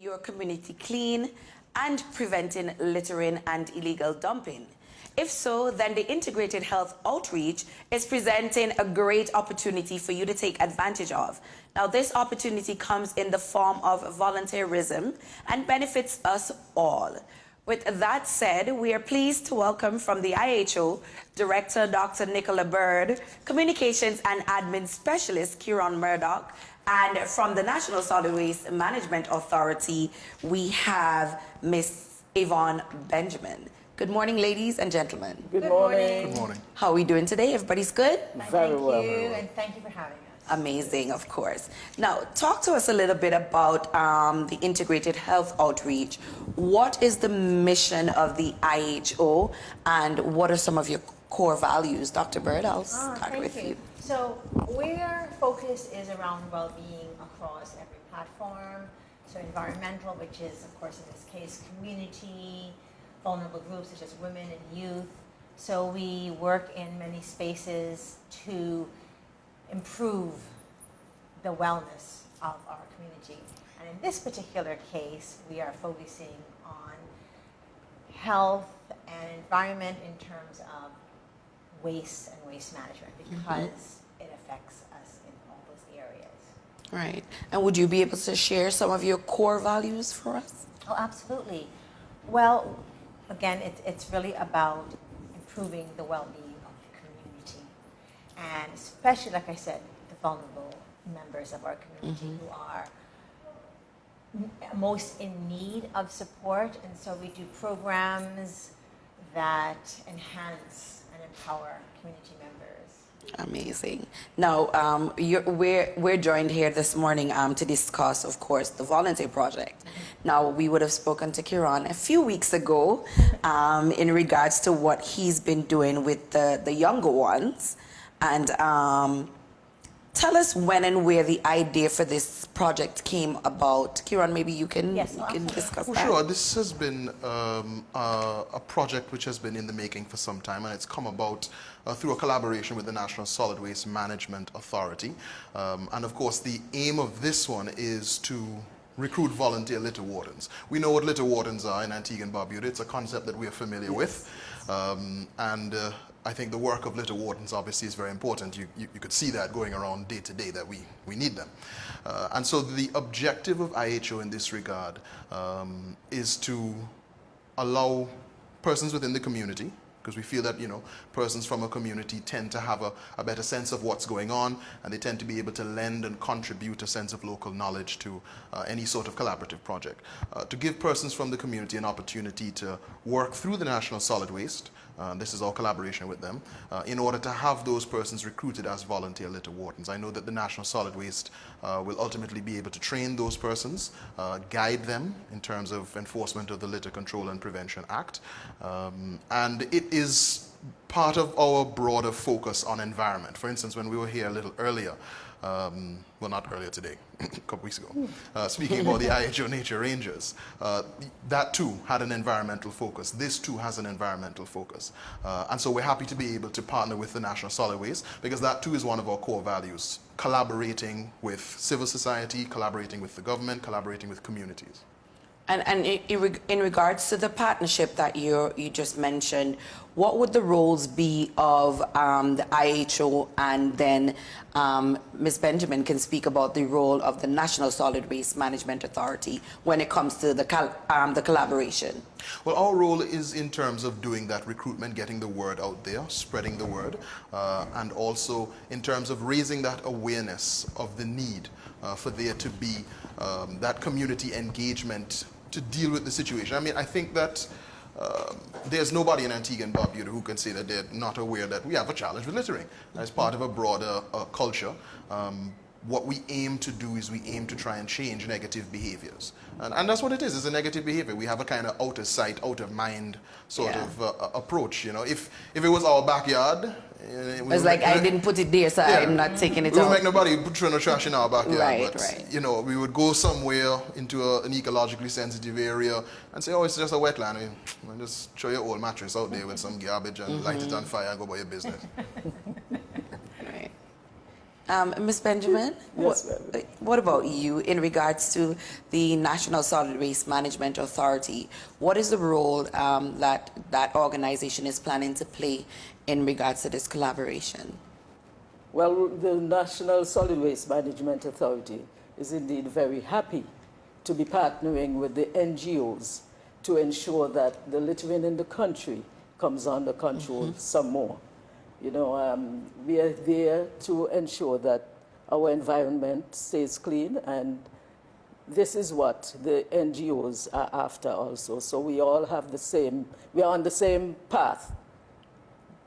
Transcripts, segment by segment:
your community clean and preventing littering and illegal dumping? If so, then the Integrated Health Outreach is presenting a great opportunity for you to take advantage of. Now, this opportunity comes in the form of volunteerism and benefits us all. With that said, we are pleased to welcome from the IHO, Director Dr. Nicola Bird, Communications and Admin Specialist Kieron Murdoch, and from the National Solid Waste Management Authority, we have Miss Yvonne Benjamin. Good morning, ladies and gentlemen. Good morning. Good morning. How are we doing today? Everybody's good? Very well. And thank you for having us. Amazing, of course. Now, talk to us a little bit about the Integrated Health Outreach. What is the mission of the IHO, and what are some of your core values? Dr. Bird, I'll start with you. So, our focus is around well-being across every platform. So, environmental, which is, of course, in this case, community, vulnerable groups such as women and youth. So, we work in many spaces to improve the wellness of our community. And in this particular case, we are focusing on health and environment in terms of waste and waste management, because it affects us in all those areas. Right. And would you be able to share some of your core values for us? Oh, absolutely. Well, again, it's really about improving the well-being of the community. And especially, like I said, the vulnerable members of our community who are most in need of support. And so we do programs that enhance and empower community members. Amazing. Now, we're joined here this morning to discuss, of course, the volunteer project. Now, we would have spoken to Kieron a few weeks ago in regards to what he's been doing with the younger ones. And tell us when and where the idea for this project came about. Kieron, maybe you can discuss that. Sure. This has been a project which has been in the making for some time, and it's come about through a collaboration with the National Solid Waste Management Authority. And of course, the aim of this one is to recruit volunteer litter wardens. We know what litter wardens are in Antigua and Barbuda. It's a concept that we are familiar with. I think the work of litter wardens obviously is very important. You could see that going around day to day that we need them. And so the objective of IHO in this regard is to allow persons within the community, because we feel that, persons from a community tend to have a better sense of what's going on, and they tend to be able to lend and contribute a sense of local knowledge to any sort of collaborative project. To give persons from the community an opportunity to work through the National Solid Waste, this is our collaboration with them, in order to have those persons recruited as volunteer litter wardens. I know that the National Solid Waste will ultimately be able to train those persons, guide them in terms of enforcement of the Litter Control and Prevention Act, and it is part of our broader focus on environment. For instance, when we were here a little earlier, well, not earlier today, a couple weeks ago, speaking about the IHO Nature Rangers, that too had an environmental focus. This too has an environmental focus. And so we're happy to be able to partner with the National Solid Waste, because that too is one of our core values, collaborating with civil society, collaborating with the government, collaborating with communities. And in regards to the partnership that you just mentioned, what would the roles be of the IHO, and then Ms. Benjamin can speak about the role of the National Solid Waste Management Authority when it comes to the collaboration? Well, our role is in terms of doing that recruitment, getting the word out there, spreading the word, and also in terms of raising that awareness of the need for there to be that community engagement to deal with the situation. I mean, I think that there's nobody in Antigua and Barbuda who can say that they're not aware that we have a challenge with littering as part of a broader culture. What we aim to do is we aim to try and change negative behaviors. And that's what it is. It's a negative behavior. We have a kind of out of sight, out of mind sort of approach. If it was our backyard, it's like I didn't put it there, so I'm not taking it out. We won't make nobody throw no trash in our backyard. Right. We would go somewhere into an ecologically sensitive area and say, oh, it's just a wetland. I mean, just throw your old mattress out there with some garbage and light it on fire and go about your business. Right. Ms. Benjamin, Yes, what about you in regards to the National Solid Waste Management Authority? What is the role that organization is planning to play in regards to this collaboration? Well, the National Solid Waste Management Authority is indeed very happy to be partnering with the NGOs to ensure that the littering in the country comes under control some more. You know, we are there to ensure that our environment stays clean, and this is what the NGOs are after also. So we all have the same, we are on the same path,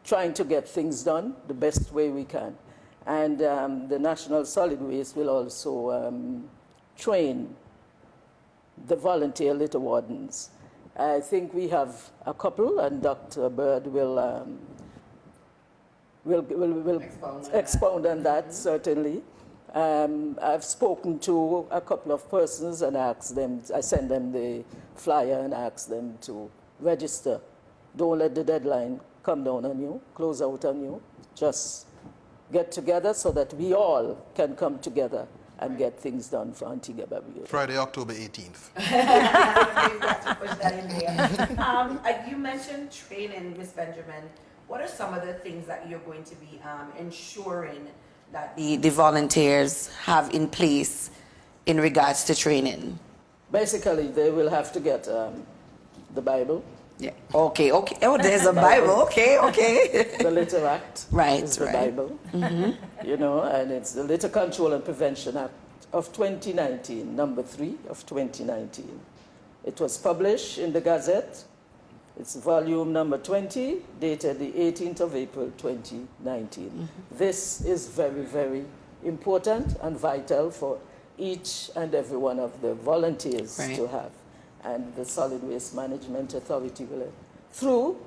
trying to get things done the best way we can. And the National Solid Waste will also train the volunteer litter wardens. I think we have a couple, and Dr. Bird will expound on that, certainly. I've spoken to a couple of persons and asked them, I sent them the flyer and asked them to register. Don't let the deadline come down on you, close out on you. Just get together so that we all can come together and get things done for Antigua Barbuda. Friday, October 18th. You mentioned training, Ms. Benjamin. What are some of the things that you're going to be ensuring that the volunteers have in place in regards to training? Basically, they will have to get the Bible. Yeah. Okay. Oh, there's a Bible. Okay. The Litter Act is the Bible. You know, and it's the Litter Control and Prevention Act of 2019, number 3 of 2019. It was published in the Gazette. It's volume number 20, dated the 18th of April, 2019. This is very, very important and vital for each and every one of the volunteers to have. And the Solid Waste Management Authority will, through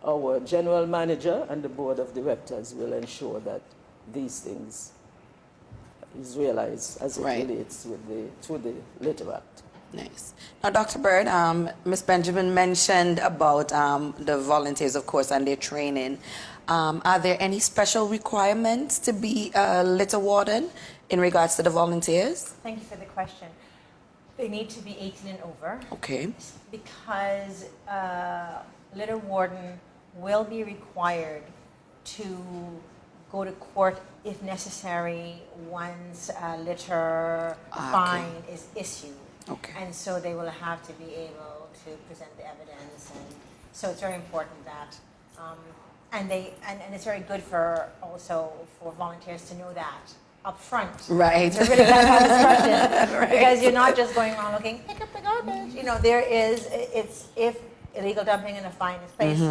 our general manager and the board of directors, will ensure that these things is realized as it relates to the Litter Act. Nice. Now, Dr. Bird, Ms. Benjamin mentioned about the volunteers, of course, and their training. Are there any special requirements to be a litter warden in regards to the volunteers? Thank you for the question. They need to be 18 and over. Okay. Because litter warden will be required to go to court if necessary once a litter fine is issued. Okay. And so they will have to be able to present the evidence, and so it's very important that, and it's very good for volunteers to know that up front. Right. To really have discussion, because you're not just going around looking, pick up the garbage. You know, if illegal dumping and a fine is placed,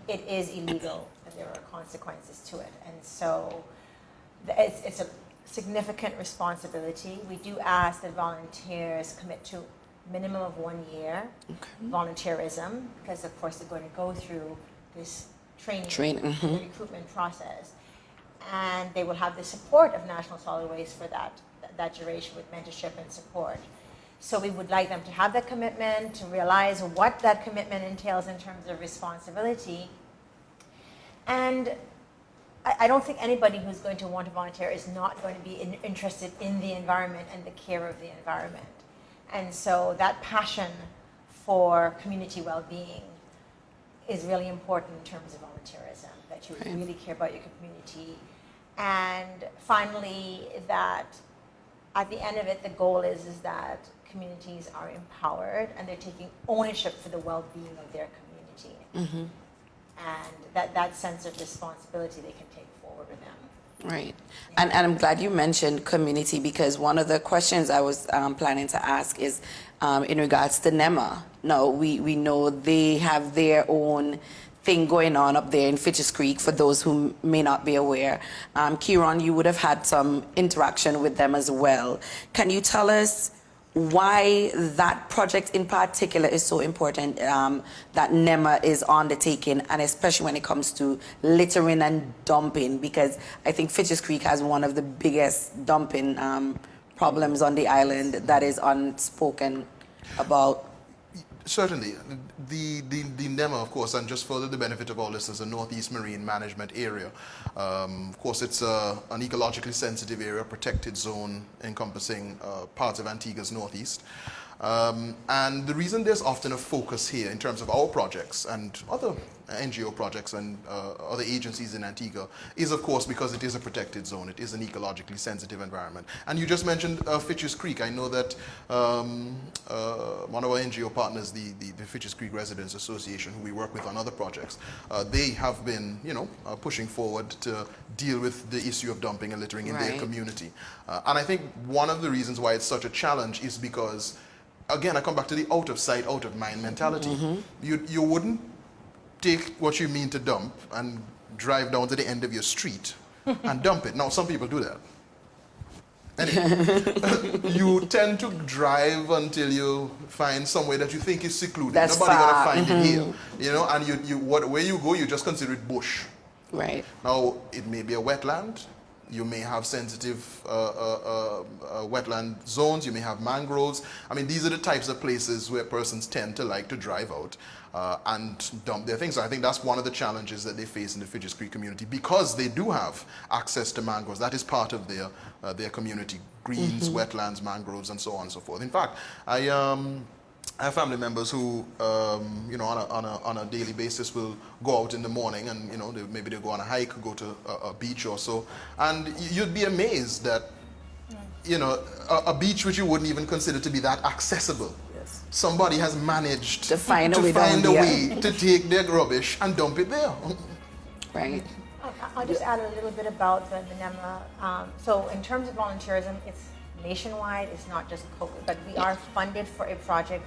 it is illegal, and there are consequences to it, and so it's a significant responsibility. We do ask that volunteers commit to a minimum of 1 year volunteerism, because of course they're going to go through this training. The recruitment process, and they will have the support of National Solid Waste for that duration with mentorship and support. So we would like them to have that commitment, to realize what that commitment entails in terms of responsibility. And I don't think anybody who's going to want to volunteer is not going to be interested in the environment and the care of the environment. And so that passion for community well-being is really important in terms of volunteerism, that you really care about your community. And finally, that at the end of it, the goal is that communities are empowered and they're taking ownership for the well-being of their community. And that sense of responsibility they can take forward with them. Right. And I'm glad you mentioned community, because one of the questions I was planning to ask is in regards to NSWMA. Now, we know they have their own thing going on up there in Fitches Creek, for those who may not be aware. Kieron, you would have had some interaction with them as well. Can you tell us why that project in particular is so important, that NSWMA is undertaking, and especially when it comes to littering and dumping, because I think Fitches Creek has one of the biggest dumping problems on the island that is unspoken about? Certainly. The NEMA, of course, and just for the benefit of all listeners, the Northeast Marine Management Area. Of course, it's an ecologically sensitive area, protected zone encompassing parts of Antigua's northeast. And the reason there's often a focus here in terms of our projects and other NGO projects and other agencies in Antigua is, of course, because it is a protected zone. It is an ecologically sensitive environment. And you just mentioned Fitch's Creek. I know that one of our NGO partners, the Fitch's Creek Residents Association, who we work with on other projects, they have been, pushing forward to deal with the issue of dumping and littering in their community. And I think one of the reasons why it's such a challenge is because, again, I come back to the out of sight, out of mind mentality. You wouldn't take what you mean to dump and drive down to the end of your street and dump it. Now, some people do that. Anyway, you tend to drive until you find somewhere that you think is secluded. That's Nobody far. gonna find it here, and where you go, you just consider it bush. Right. Now, it may be a wetland. You may have sensitive wetland zones. You may have mangroves. I mean, these are the types of places where persons tend to like to drive out and dump their things. So I think that's one of the challenges that they face in the Fitch's Creek community, because they do have access to mangroves. That is part of their community: greens, wetlands, mangroves, and so on and so forth. In fact, I have family members who, on a daily basis will go out in the morning and, maybe they'll go on a hike, go to a beach or so. And you'd be amazed that, a beach which you wouldn't even consider to be that accessible. Yes. Somebody has managed to find a way to take their rubbish and dump it there. Right. I'll just add a little bit about the NEMA. So in terms of volunteerism, it's nationwide. It's not just COVID, but we are funded for a project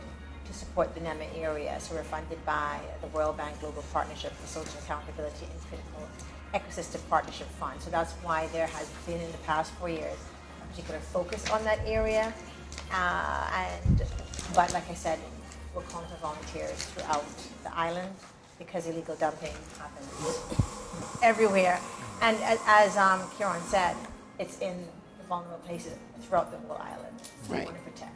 to support the NEMA area. So we're funded by the World Bank Global Partnership for Social Accountability and Critical Ecosystem Partnership Fund. So that's why there has been in the past 4 years a particular focus on that area. But like I said, we're calling for volunteers throughout the island because illegal dumping happens everywhere. And as Kieron said, it's in the vulnerable places throughout the whole island. We want to protect.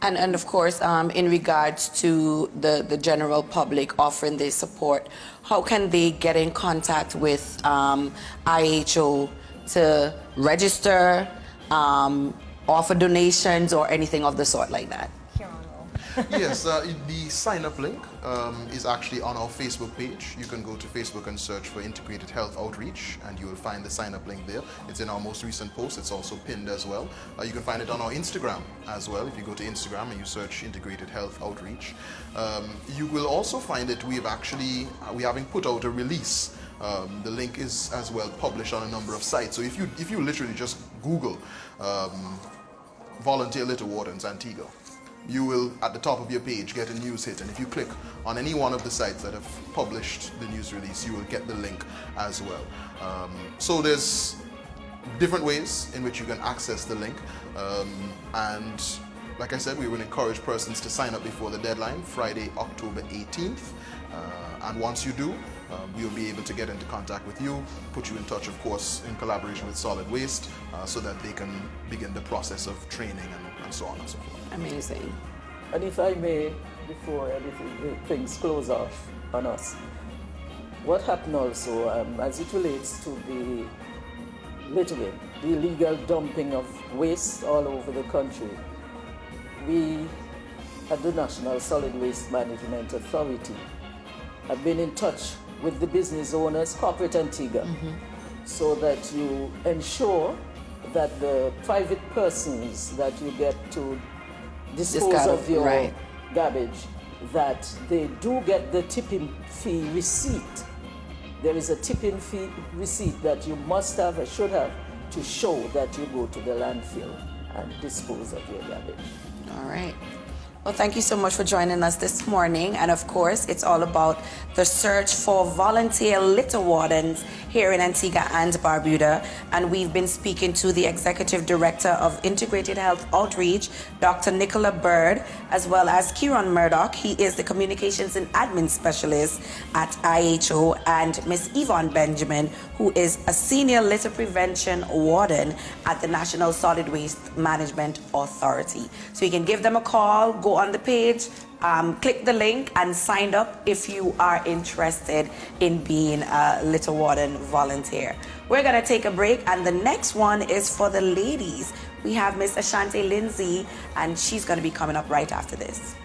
And of course, in regards to the general public offering their support, how can they get in contact with IHO to register, offer donations, or anything of the sort like that? Yes, the sign-up link is actually on our Facebook page. You can go to Facebook and search for Integrated Health Outreach, and you will find the sign-up link there. It's in our most recent post. It's also pinned as well. You can find it on our Instagram as well. If you go to Instagram and you search Integrated Health Outreach, you will also find that we haven't put out a release. The link is as well published on a number of sites. So if you literally just Google Volunteer Litter Wardens Antigua, you will, at the top of your page, get a news hit. And if you click on any one of the sites that have published the news release, you will get the link as well. So there's different ways in which you can access the link. And like I said, we will encourage persons to sign up before the deadline, Friday, October 18th. And once you do, we'll be able to get into contact with you, put you in touch, of course, in collaboration with Solid Waste, so that they can begin the process of training and so on and so forth. Amazing. And if I may, before things close off on us, what happened also, as it relates to the littering, the illegal dumping of waste all over the country, we at the National Solid Waste Management Authority have been in touch with the business owners, corporate Antigua, so that you ensure that the private persons that you get to dispose of your garbage, that they do get the tipping fee receipt. There is a tipping fee receipt that you must have or should have to show that you go to the landfill and dispose of your garbage. All right. Well, thank you so much for joining us this morning. And of course, it's all about the search for volunteer litter wardens here in Antigua and Barbuda. And we've been speaking to the Executive Director of Integrated Health Outreach, Dr. Nicola Bird, as well as Kieron Murdoch. He is the Communications and Admin Specialist at IHO, and Miss Yvonne Benjamin, who is a Senior Litter Prevention Warden at the National Solid Waste Management Authority. So you can give them a call, go on the page, click the link and sign up if you are interested in being a Litter Warden volunteer. We're going to take a break, and the next one is for the ladies. We have Miss Ashante Lindsay, and she's going to be coming up right after this.